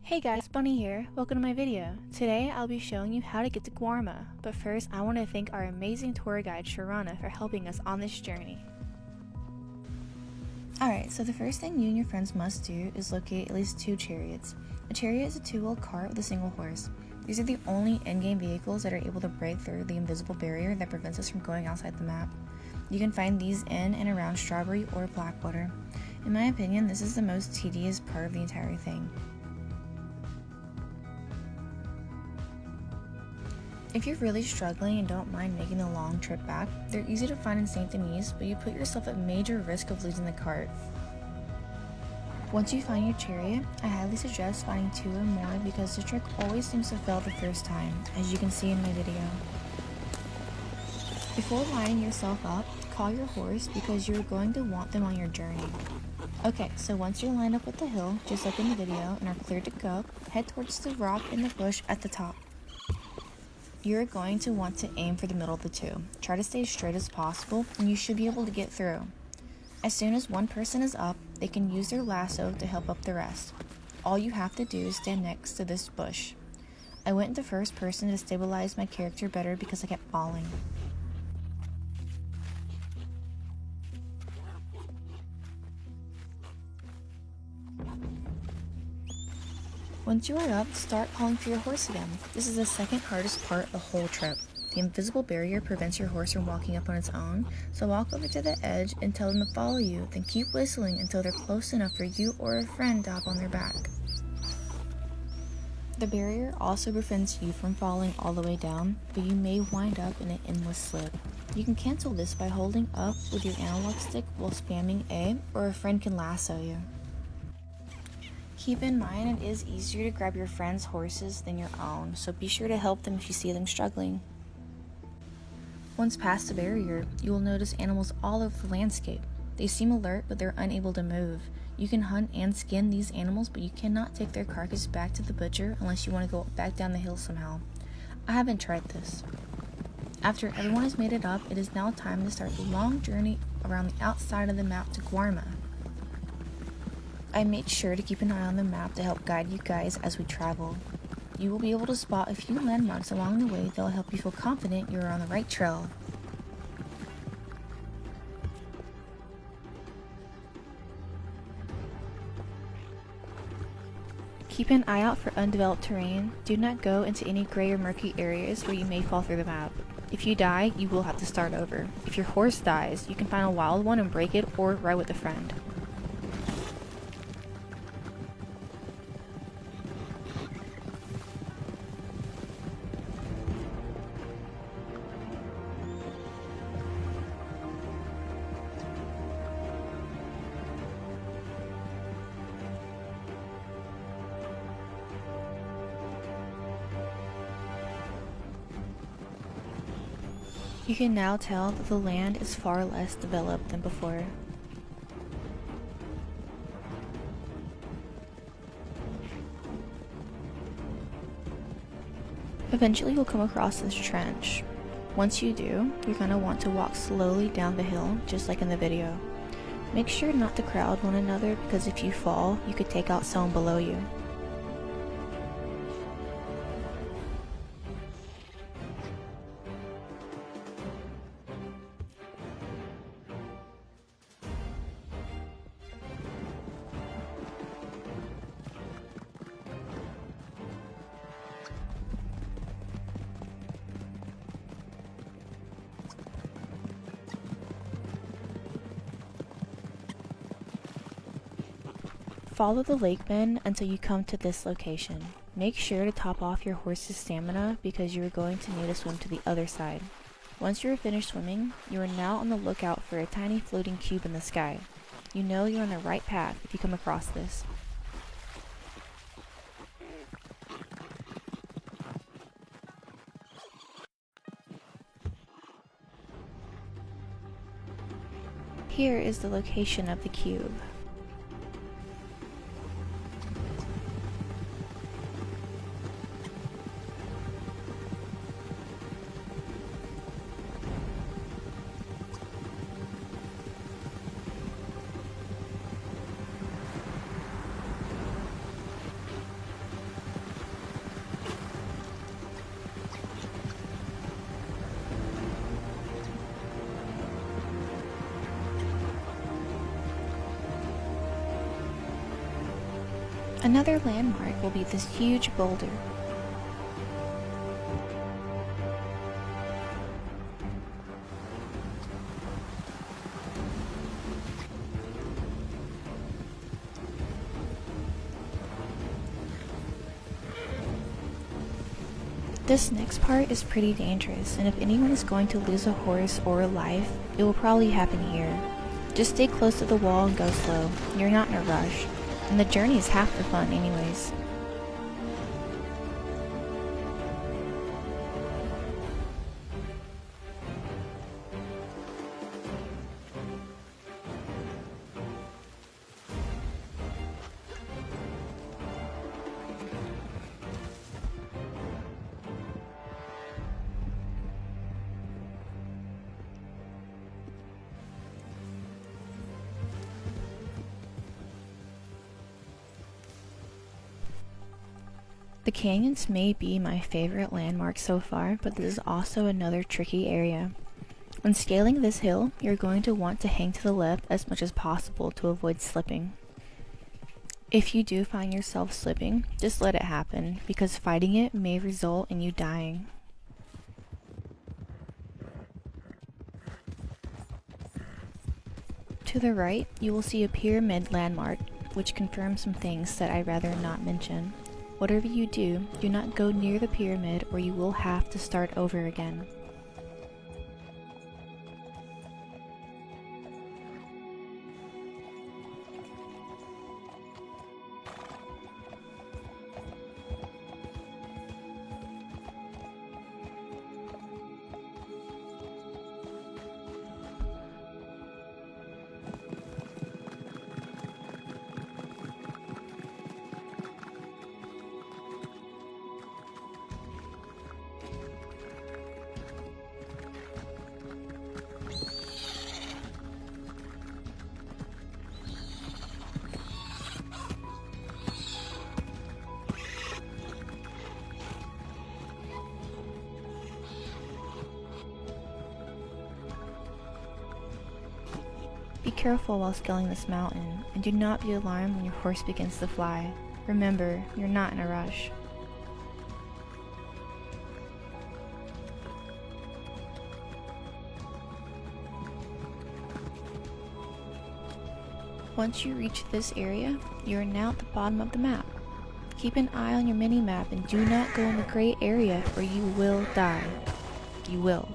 Hey guys, Bunny here. Welcome to my video. Today I'll be showing you how to get to Guarma, but first I want to thank our amazing tour guide Sharana for helping us on this journey. Alright, so the first thing you and your friends must do is locate at least 2 chariots. A chariot is a 2-wheeled cart with a single horse. These are the only in-game vehicles that are able to break through the invisible barrier that prevents us from going outside the map. You can find these in and around Strawberry or Blackwater. In my opinion, this is the most tedious part of the entire thing. If you're really struggling and don't mind making the long trip back, they're easy to find in St. Denis, but you put yourself at major risk of losing the cart. Once you find your chariot, I highly suggest finding 2 or more because the trick always seems to fail the first time, as you can see in my video. Before lining yourself up, call your horse because you're going to want them on your journey. Okay, so once you're lined up with the hill, just like in the video, and are cleared to go, head towards the rock in the bush at the top. You're going to want to aim for the middle of the 2. Try to stay as straight as possible and you should be able to get through. As soon as one person is up, they can use their lasso to help up the rest. All you have to do is stand next to this bush. I went into first person to stabilize my character better because I kept falling. Once you are up, start calling for your horse again. This is the second hardest part of the whole trip. The invisible barrier prevents your horse from walking up on its own, so walk over to the edge and tell them to follow you, then keep whistling until they're close enough for you or a friend to hop on their back. The barrier also prevents you from falling all the way down, but you may wind up in an endless slip. You can cancel this by holding up with your analog stick while spamming A, or a friend can lasso you. Keep in mind it is easier to grab your friends' horses than your own, so be sure to help them if you see them struggling. Once past the barrier, you will notice animals all over the landscape. They seem alert, but they're unable to move. You can hunt and skin these animals, but you cannot take their carcass back to the butcher unless you want to go back down the hill somehow. I haven't tried this. After everyone has made it up, it is now time to start the long journey around the outside of the map to Guarma. I made sure to keep an eye on the map to help guide you guys as we travel. You will be able to spot a few landmarks along the way that will help you feel confident you are on the right trail. Keep an eye out for undeveloped terrain. Do not go into any gray or murky areas where you may fall through the map. If you die, you will have to start over. If your horse dies, you can find a wild one and break it or ride with a friend. You can now tell that the land is far less developed than before. Eventually you'll come across this trench. Once you do, you're going to want to walk slowly down the hill, just like in the video. Make sure not to crowd one another because if you fall, you could take out someone below you. Follow the lake bend until you come to this location. Make sure to top off your horse's stamina because you are going to need to swim to the other side. Once you are finished swimming, you are now on the lookout for a tiny floating cube in the sky. You know you're on the right path if you come across this. Here is the location of the cube. Another landmark will be this huge boulder. This next part is pretty dangerous, and if anyone is going to lose a horse or a life, it will probably happen here. Just stay close to the wall and go slow. You're not in a rush, and the journey is half the fun anyways. The canyons may be my favorite landmark so far, but this is also another tricky area. When scaling this hill, you're going to want to hang to the left as much as possible to avoid slipping. If you do find yourself slipping, just let it happen, because fighting it may result in you dying. To the right, you will see a pyramid landmark, which confirms some things that I'd rather not mention. Whatever you do not go near the pyramid or you will have to start over again. Be careful while scaling this mountain, and do not be alarmed when your horse begins to fly. Remember, you're not in a rush. Once you reach this area, you are now at the bottom of the map. Keep an eye on your mini-map and do not go in the gray area or you will die. You will.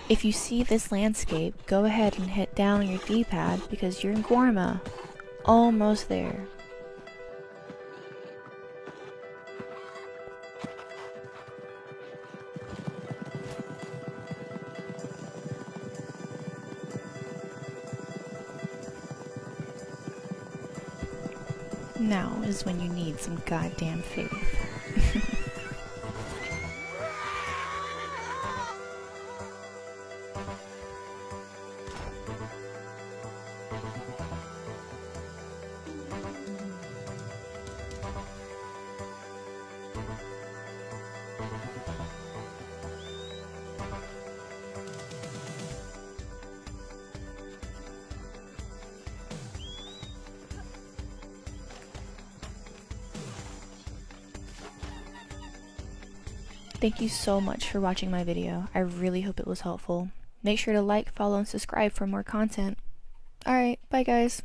If you see this landscape, go ahead and hit down on your D-pad because you're in Guarma. Almost there. Now is when you need some goddamn faith. Thank you so much for watching my video. I really hope it was helpful. Make sure to like, follow, and subscribe for more content. Alright, bye guys.